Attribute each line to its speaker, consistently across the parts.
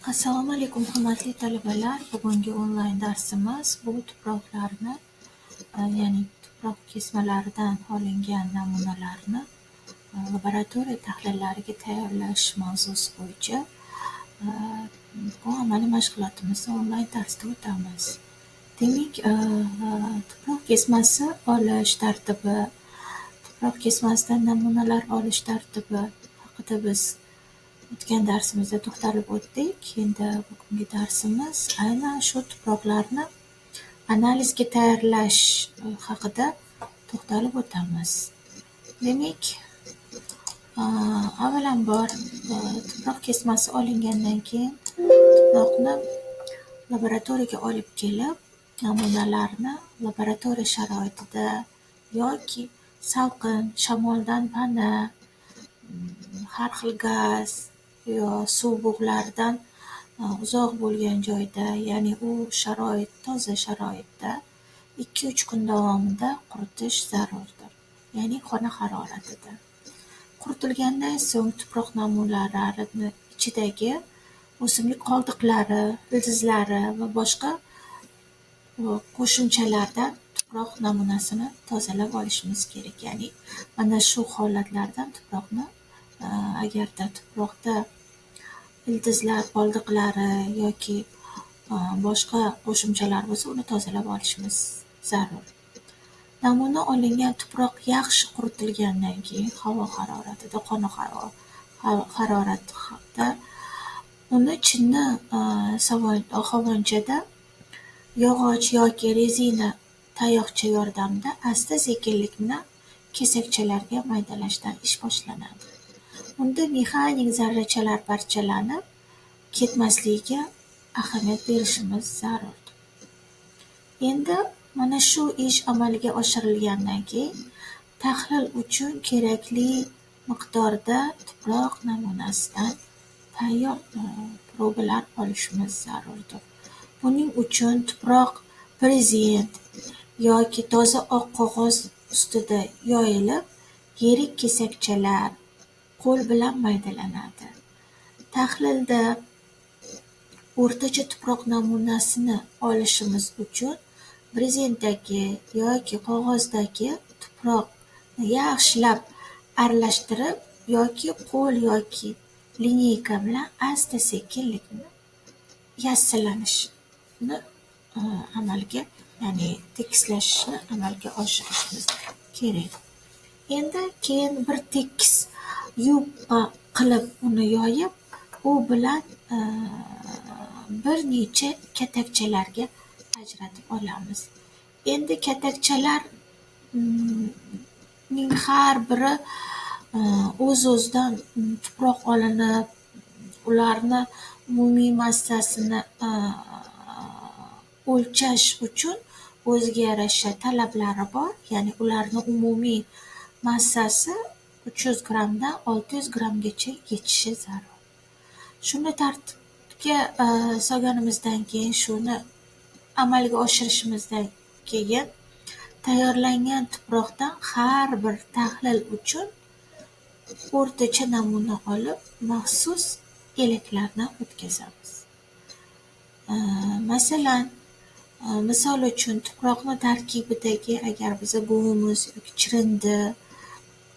Speaker 1: Assalomu alaykum, hurmatli talabalar. Bugungi onlayn darsimiz bu tuproqlarni, ya'ni tuproq kesmalaridan olingan namunalarni laboratoriya tahlillariga tayyorlash mavzusi bo'yicha bu amaliy mashg'ulotimizni onlayn tarzda o'tamiz. Demak, tuproq kesmasi olish tartibi, tuproq kesmasidan namunalar olish tartibi haqida biz o'tgan darsimizda to'xtalib o'tdik. Endi bugungi darsimiz aynan shu tuproqlarni analizga tayyorlash haqida to'xtalib o'tamiz. Demak, avvalambor tuproq kesmasi olingandan keyin tuproqni laboratoriyaga olib kelib, namunalarni laboratoriya sharoitida yoki salqin, shamoldan pana, har xil gaz yo suv bug'laridan uzoq bo'lgan joyda, ya'ni u sharoit toza sharoitda 2-3 kun davomida quritish zarurdir, ya'ni xona haroratida. Quritilgandan so'ng tuproq namunalarini ichidagi o'simlik qoldiqlari, ildizlari va boshqa qo'shimchalardan tuproq namunasini tozalab olishimiz kerak. Ya'ni mana shu holatlardan tuproqni, agarda tuproqda ildizlar qoldiqlari yoki boshqa qo'shimchalar bo'lsa, uni tozalab olishimiz zarur. Namuna olingan tuproq yaxshi quritilgandan keyin havo haroratida, xona haroratida uni chinni sovunchada yog'och yoki rezina tayoqcha yordamida asta-sekinlik bilan kesakchalarga maydalashdan ish boshlanadi. Unda mexanik zarrachalar parchalanib ketmasligiga ahamiyat berishimiz zarur. Endi mana shu ish amalga oshirilgandan keyin tahlil uchun kerakli miqdorda tuproq namunasidan tayyor probalar olishimiz zarurdir. Buning uchun tuproq brezent yoki toza oq qog'oz ustida yoyilib, yirik kesakchalar qo'l bilan maydalanadi. Tahlilda o'rtacha tuproq namunasini olishimiz uchun brezentdagi yoki qog'ozdagi tuproqni yaxshilab aralashtirib yoki qo'l yoki lineyka bilan asta-sekinlik bilan yassilanishni amalga, ya'ni tekislashni amalga oshirishimiz kerak. Endi keyin bir tekis yupqa qilib uni yoyib, u bilan bir necha katakchalarga ajratib olamiz. Endi katakchalarning har biri o'z-o'zidan tuproq olinib, ularni umumiy massasini o'lchash uchun o'ziga yarasha talablari bor. Ya'ni ularni umumiy massasi 300 grammdan 600 grammgacha yetishi zarur. Shuni tartibga solganimizdan keyin, shuni amalga oshirishimizdan keyin tayyorlangan tuproqdan har bir tahlil uchun o'rtacha namuna olib, maxsus elaklardan o'tkazamiz. Masalan, misol uchun tuproqni tarkibidagi agar biza gumus yoki chirindi,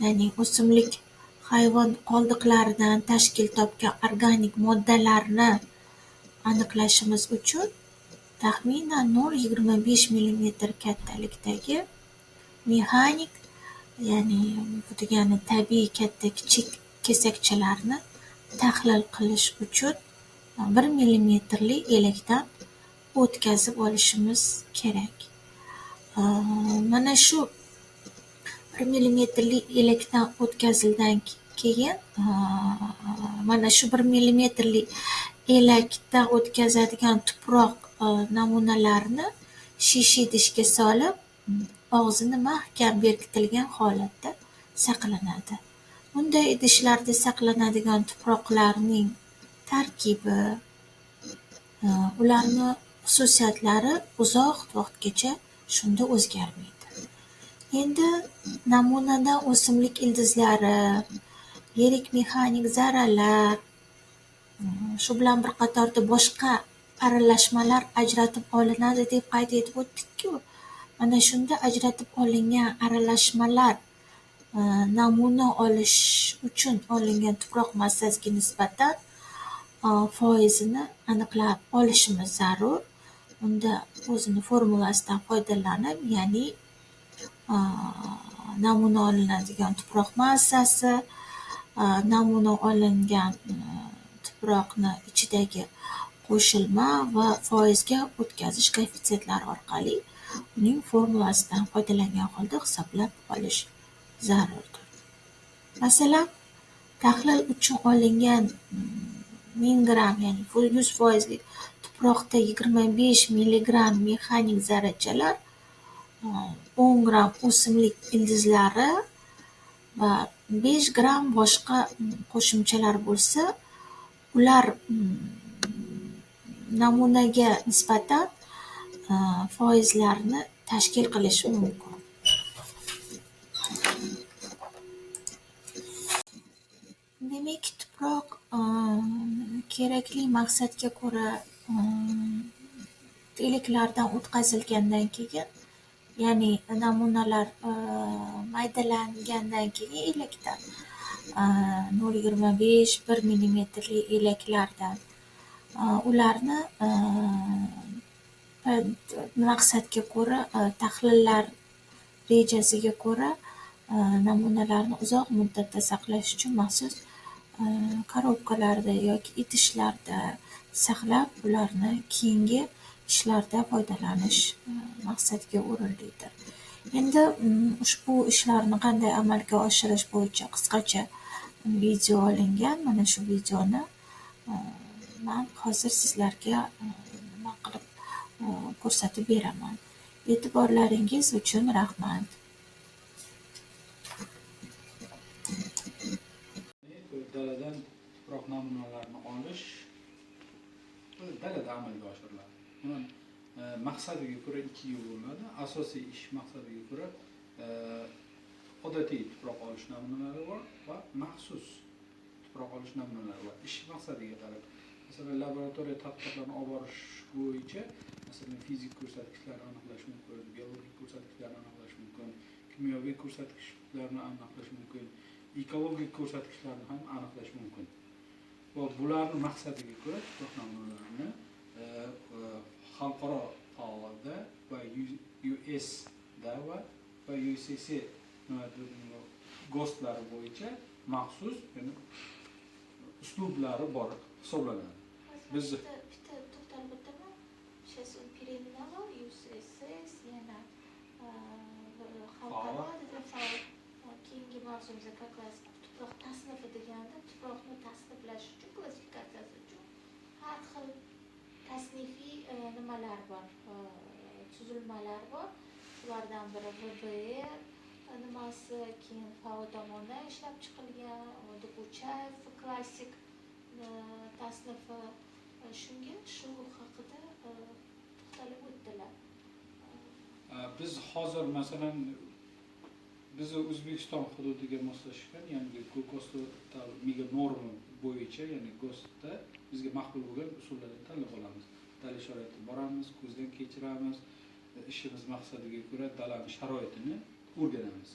Speaker 1: ya'ni o'simlik hayvon qoldiqlaridan tashkil topgan organik moddalarni aniqlashimiz uchun taxminan 0,25 mm kattalikdagi mexanik, ya'ni bu degani tabiiy katta kichik kesakchalarni tahlil qilish uchun 1 millimetrli elakdan o'tkazib olishimiz kerak. Mana shu 1 millimetrli elakdan o'tkazildan keyin mana shu 1 millimetrli elakdan o'tkazadigan tuproq namunalarini shisha idishga solib, og'zini mahkam berkitilgan holatda saqlanadi. Bunday idishlarda saqlanadigan tuproqlarning tarkibi, ularni xususiyatlari uzoq vaqtgacha shunda o'zgarmaydi. Endi namunadan o'simlik ildizlari, yirik mexanik zarralar Shu bilan bir qatorda boshqa aralashmalar ajratib olinadi deb qayd etib o'tdik-ku. Mana shunda ajratib olingan aralashmalar namuna olish uchun olingan tuproq massasiga nisbatan foizini aniqlab olishimiz zarur. Unda o'zini formulasidan foydalanib, ya'ni namuna olinadigan tuproq massasi, namuna olingan tuproqni ichidagi qo'shilma va foizga o'tkazish koeffitsentlari orqali uning formulasidan foydalangan holda hisoblab olish zarurdir. Masalan, tahlil uchun olingan 1000 gramm, ya'ni 100% tuproqda 25 milligramm mexanik zarrachalar, 10 gramm o'simlik ildizlari va 5 gramm boshqa qo'shimchalar bo'lsa, ular namunaga nisbatan foizlarni tashkil qilishi mumkin. Demak, tuproq kerakli maqsadga ko'ra elaklardan o'tkazilgandan keyin, ya'ni namunalar maydalangandan keyin elakdan 0,25-1 millimetrli elaklardan ularni maqsadga ko'ra, tahlillar rejasiga ko'ra namunalarni uzoq muddatda saqlash uchun maxsus korobkalarda yoki idishlarda saqlab, ularni keyingi ishlarda foydalanish maqsadga o'rinlidir. Endi ushbu ishlarni qanday amalga oshirish bo'yicha qisqacha video olingan. Mana shu videoni man hozir sizlarga nima qilib ko'rsatib beraman. E'tiborlaringiz uchun rahmat.
Speaker 2: Daladan tuproq namunalarini olish dalada amalga oshiriladi. Buni maqsadiga ko'ra ikkiga bo'linadi. Asosiy ish maqsadiga ko'ra odatiy tuproq olish namunalari bor va maxsus tuproq olish namunalari bor. Ish maqsadiga qarab, masalan, laboratoriya tadqiqotlarini olib borish bo'yicha, masalan, fizik ko'rsatkichlarni aniqlash mumkin, biologik ko'rsatkichlarni aniqlash mumkin, kimyoviy ko'rsatkichlarni aniqlash mumkin, ekologik ko'rsatkichlarni ham aniqlash mumkin. Va bularning maqsadiga ko'ra tuproq namunalarini xalqaro faolda va USda va UCC GOSTlari bo'yicha maxsus uslublari bor hisoblanadi. Biz
Speaker 1: bitta to'xtalib o'taman. Переименовал USSS, yana xalqaro keyingi mavzumizda как раз tuproq tasnifi deganda, tuproqni tasniflash uchun, klassifikatsiyasi uchun har xil tasnifiy nimalar bor, tuzilmalar bor. Ulardan biri VBR nimasi, keyin FAO tomonidan ishlab chiqilgan Dokuchayev klassik tasnifi. Shunga shu haqida to'xtalib o'tdilar.
Speaker 2: Biz hozir masalan O'zbekiston hududiga moslashgan, ya'ni GOSTda mega norma bo'yicha, ya'ni GOSTda bizga maqbul bo'lgan usullarni tanlab olamiz. Dala sharoitida boramiz, ko'zdan kechiramiz, ishimiz maqsadiga ko'ra dalaning sharoitini o'rganamiz.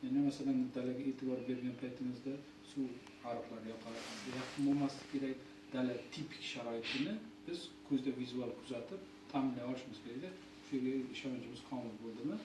Speaker 2: Ya'ni masalan, dalaga e'tibor bergan paytimizda suv ariqlari yaqin bo'lmasligi kerak, dala tipik sharoitini biz ko'zda vizual kuzatib ta'minlay olishimiz kerak. Shuga ishonchimiz komil bo'ldimi,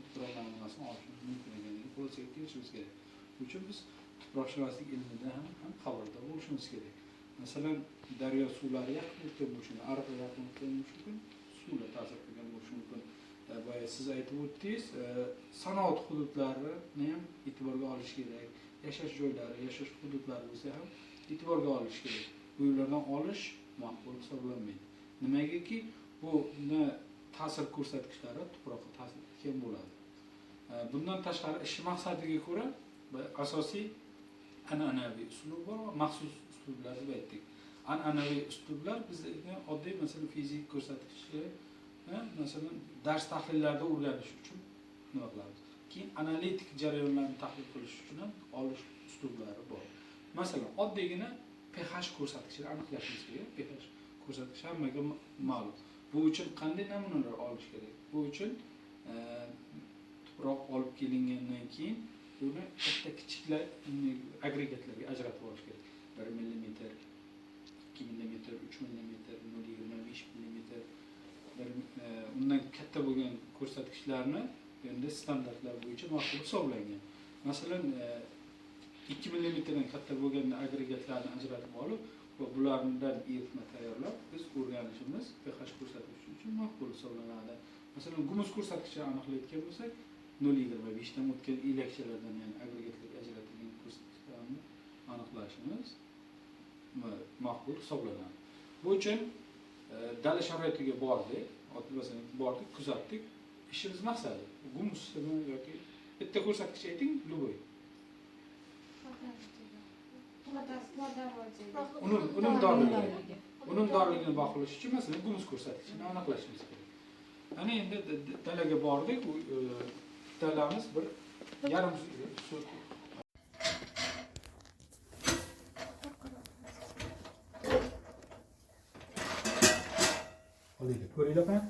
Speaker 2: tuproq namunasini olishimiz mumkin ekanligiga xulosaga kelishimiz kerak. Shuning uchun biz tuproqshunoslik ilmidan ham xabardor bo'lishimiz kerak. Masalan, daryo suvlari yaqin o'tgan bo'lishi mumkin, ariq yaqin o'tgan bo'lishi mumkin, suvlar ta'sir qilgan bo'lishi mumkin. Boya siz aytib o'tdingiz, sanoat hududlarini ham e'tiborga olish kerak. Yashash joylari, yashash hududlari bo'lsa ham e'tiborga olish kerak. Bu yo'llardan olish maqbul hisoblanmaydi. Nimagaki, bu ta'sir ko'rsatkichlari tuproqqa ta'sir etgan bo'ladi. Bundan tashqari ish maqsadiga ko'ra asosiy an'anaviy uslub bor va maxsus uslublar deb aytdik. An'anaviy uslublar bizda oddiy, masalan, fizik ko'rsatkichlar, masalan, dars tahlillarida o'rganish uchun nima qilamiz? Keyin analitik jarayonlarni tahlil qilish uchun ham olish uslublari bor. Masalan, oddiygina pH ko'rsatkichini aniqlashimiz kerak. pH ko'rsatkichi hammaga ma'lum. Bu uchun qanday namunalar olish kerak? Bu uchun tuproq olib kelingandan keyin buni katta kichiklar agregatlarga ajratib olish kerak. 1 mm, 2 mm, 3 mm, 0.25 mm undan katta bo'lgan ko'rsatkichlarni endi standartlar bo'yicha ma'qul hisoblangan. Masalan, 2 mm dan katta bo'lgan agregatlarni ajratib olib va bulardan eritma tayyorlab biz o'rganishimiz pH ko'rsatkichi uchun ma'qul hisoblanadi. Masalan, gumuz ko'rsatkichini aniqlayotgan bo'lsak, 0.25 dan o'tgan elakchalardan, ya'ni agregatlarga ajratilgan ko'rsatkichlarni aniqlashimiz ma'qul hisoblanadi. Bu uchun dala sharoitiga bordik, kuzatdik. Ishimiz maqsadi gumusmi yoki bitta ko'rsatkich ayting, любой. Unumdorligini baholash uchun masalan gumus ko'rsatkichini aniqlashimiz kerak. Ana endi dalaga bordik, dalamiz bir yarim so't. Olaylik, ko'ringlar.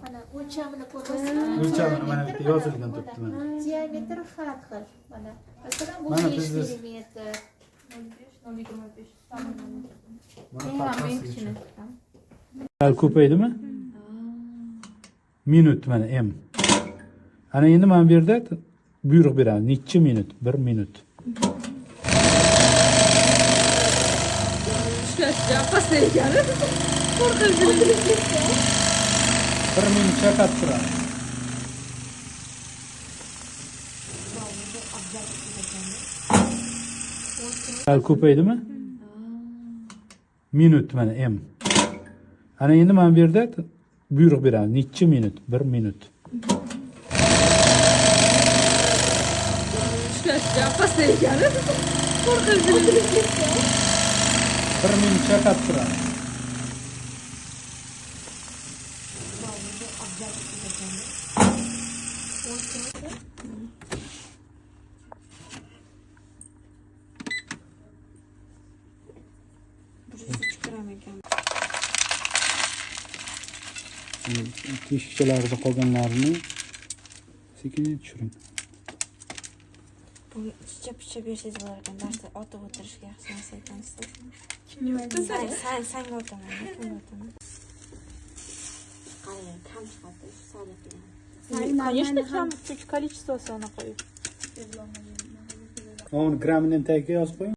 Speaker 1: Mana o'lchamini ko'rasizmi?
Speaker 2: O'lchamini mana bitta yozilgan turibdi mana.
Speaker 1: Diametri har xil. Mana masalan bu
Speaker 2: Mana
Speaker 1: 5
Speaker 2: bizda-
Speaker 1: mm.
Speaker 3: 0.25
Speaker 2: Hal ko'paydimi? Minut mana m. Ana endi men bu yerda buyruq beraman. Necha minut? 1 minut.
Speaker 3: Pasta ekani.
Speaker 2: 1 minut chaqab turadi. Hal ko'paydimi? Minut mana m. Ana endi men bu yerda buyruq beraman. Necha minut? 1 minut.
Speaker 3: Pasta ekani.
Speaker 2: 1 minut chaqab turadi. Teshikchalarida qolganlarini sekin tushiring.
Speaker 4: Bu picha bersangiz bo'lar ekan, darsda otib o'tirishga yaxshi narsa ekansiz. Sanga o'taman, kimga o'taman? Qarang, kam chiqadi, hisobla qiling.
Speaker 3: Конечно, там чуть количество сана qo'yib.
Speaker 2: O'n gramini tagiga yozib qo'ying.